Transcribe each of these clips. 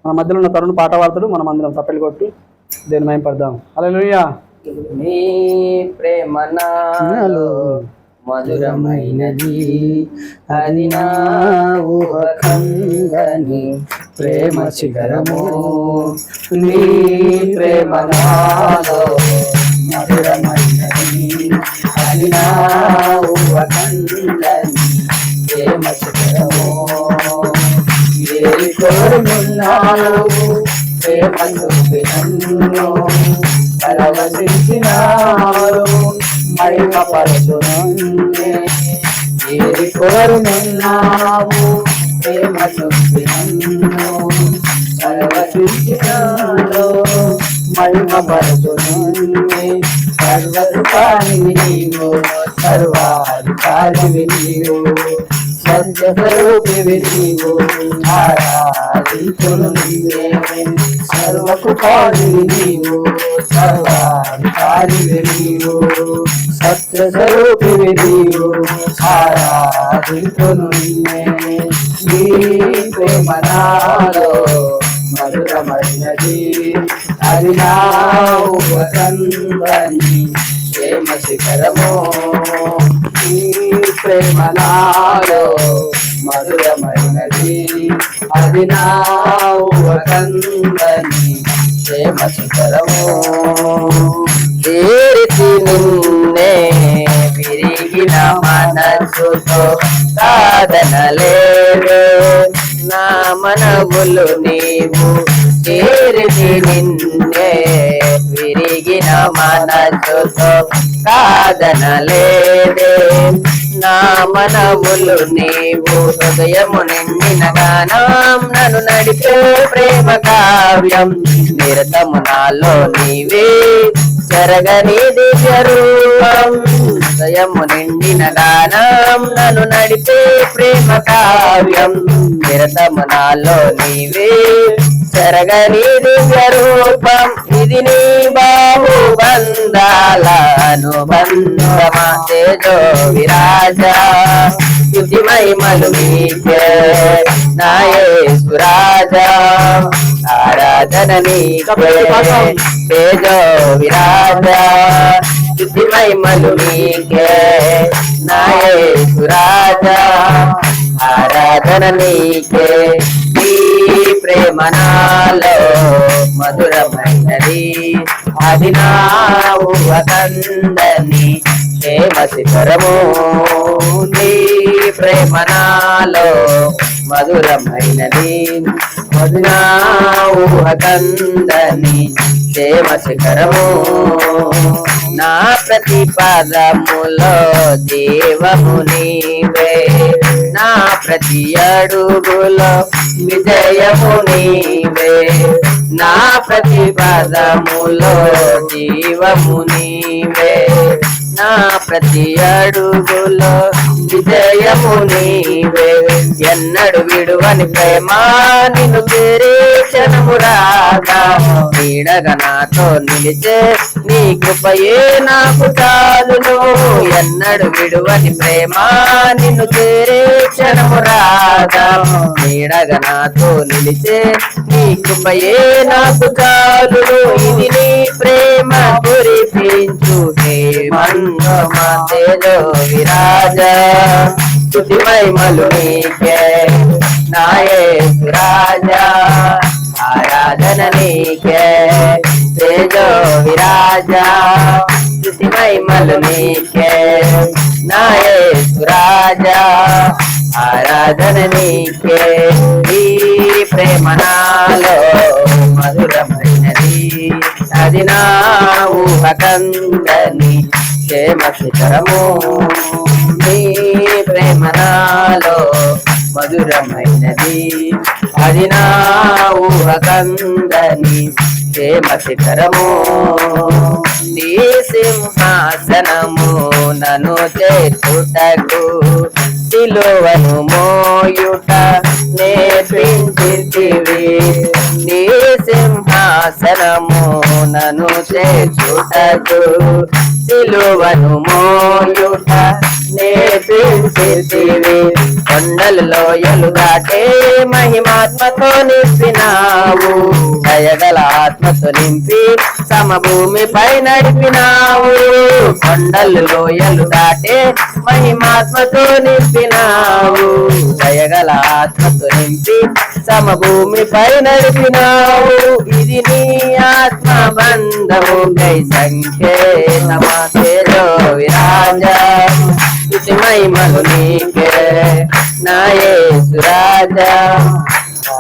మన మధ్యలో ఉన్న తరుణ్ పాట పాడతాడు, మనం అందరం తప్పెలు కొట్టి దేని మయం పడదాం. హల్లెలూయా. నీ ప్రేమ నాలో మధురమైనది, అది నా ఊహకందని ప్రేమ శిఖరము. నీ ప్రేమ నాలో మధురమైనది, అది నా ఊహకందని ప్రేమ శిఖరము. ఏ కోరుకున్నాను ప్రేమ చూపి నన్ను పరవశించినారు మహిమపరచునే. ఏది కోరుకున్నావు ప్రేమ చూపి నన్ను పరవశించినారు మహిమపరచునే. సర్వసుఖానివి నీవు, సర్వాధికారివి నీవు, సత్యస్వరూపివి నీవు, ఆరాధించును నీవే. సర్వసుఖానివి నీవు, సర్వాధికారివి నీవు, సత్యస్వరూపివి నీవు, ఆరాధించును నీవే. నీ ప్రేమ నాలో మధురమైనది, అది నా ఊహకందని ప్రేమ శిఖరము. ఈ ప్రేమ నాలో మధురమైనది, అది నా ఊహకందని ప్రేమ శిఖరము. ఏరితి నిన్నే విరిగిన మనసుతో సాధనలేవే, నా మనవులు నీవు. చేరితి నిన్నే విరిగిన మనసుతో సాధనలేదే, నా మనవులు నీవు. హృదయము నిండిన గానం నన్ను నడిపే ప్రేమ కావ్యం, నిరతము నాలో నీవే జరగని దివ్య రూపం. హృదయము నిండిన గానం నన్ను నడిపే ప్రేమ కావ్యం, నిరతము నాలో నీవే జరగని దివ్య రూపం. ఇది నీ బాహు బంధాల అనుబంధమా తేజో విరాజా. స్తుతి మహిమలు నీకే నా యేసు రాజా, ఆరాధన నీకే తేజో విరాజా. స్తుతి మహిమలు నీకే నా యేసు రాజా, ఆరాధన నీకే. నీ ప్రేమ నాలో మధురమైనది, అది నా ఊహకందని ప్రేమ శిఖరము. నీ ప్రేమ నాలో మధురమైనది, అది నా ఊహకందని ప్రేమ శిఖరము. నా ప్రతి పదములో జీవము నీవే, నా ప్రతి అడుగులో విజయము నీవే, నా ప్రతి పదములో జీవము నీవే, నా ప్రతి అడుగులో విజయము నీవే. ఎన్నడు విడువని ప్రేమ నిన్ను పేరే క్షణము రాగా, నీడగా నాతో నిలిచే నీ కృపయే నాకు చాలును. ఎన్నడు విడువని ప్రేమ నిన్ను చేరే క్షణము రాగా, నీడగా నాతో నిలిచే నీ కృపయే నాకు చాలును. ఇది నీ ప్రేమ కురిపించు హేమంతమా తేజో విరాజా. స్తుతి మహిమలు నీకే నా యేసు రాజా, ఆరాధన నీకే తేజో విరాజా. స్తుతి మహిమలు నీకే నా యేసు రాజా, ఆరాధన నీకే. ఈ ప్రేమ నాలో మధురమైనది, అది నా ఊహకందని ప్రేమ శిఖరము. నీ ప్రేమ నాలో మధురమైనది, అది నా ఊహకందని ప్రేమ శిఖరము. నీ సింహాసనము నన్ను చేర్చుటకు, సిలువను మోయుట నేర్పించితివి. నీ సింహాసనము నన్ను చేర్చుటకు, సిలువను మోయుట నేర్పించితివి. కొండలు లోయలు దాటే మహిమాత్మతో నింపినావు, దయగల ఆత్మతో నింపి సమభూమిపై నడిపినావు. కొండలు లోయలు దాటే మహిమాత్మతో నింపినావు, దయగల ఆత్మతో నింపి సమభూమిపై నడిపినావు. ఇది నీ ఆత్మ బంధము గై సంకేతమా తేజో విరాజ, స్తుతి మహిమలు నీకే నా యేసు రాజా,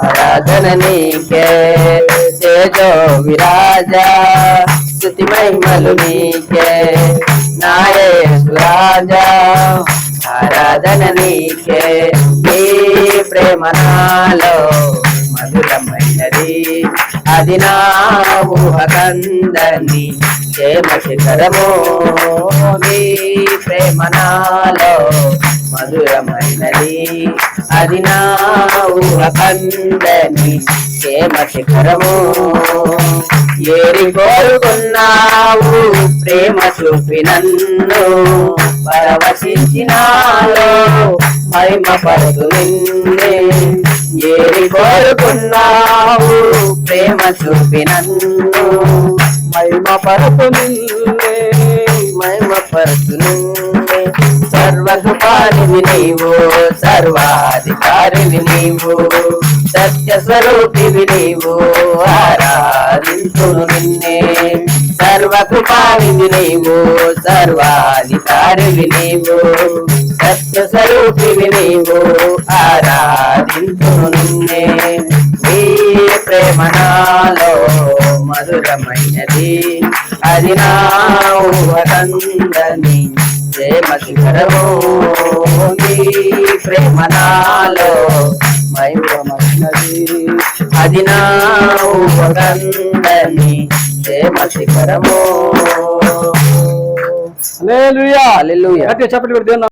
ఆరాధన నీకే తేజో విరాజ, స్తుతి మహిమలు నీకే నా యేసు రాజా, ఆరాధన నీకే. నీ ప్రేమ నాలో మధురమైనది, అది నా ఊహకందని క్షేమ శిఖరము. నీ ప్రేమ నాలో మధురమైనది, అది నా ఊహకందని క్షేమ శిఖరము. ఏరి కోరుకున్నావు ప్రేమ చూపి నన్ను, పరవశించినాలో మహిమ పరుదు నిన్నే. ఏరి కోరుకున్నావు ప్రేమ చూపి నన్ను, మహిమ పరపు నిన్నే, మహిమ పరుదు నిన్నే. సర్వకృపానివి నీవు, సర్వాధికారివి నీవు, సత్య స్వరూపివి నీవు, ఆరాధించును నిన్నే. సర్వకృపానివి నీవు, సర్వాధికారివి నీవు, సత్య స్వరూపివి నీవు, ఆరాధించును నిన్నే. నీ ప్రేమ నాలో మధురమైనది, అది నా ఊహకందని ప్రేమ శిఖరము. నీ ప్రేమ నాలో మహిమమైనది, అది నా ఊహకందని ప్రేమ శిఖరము. హల్లెలూయా. హల్లెలూయా. గట్టిగా చప్పట్లు కొట్టి దేవుని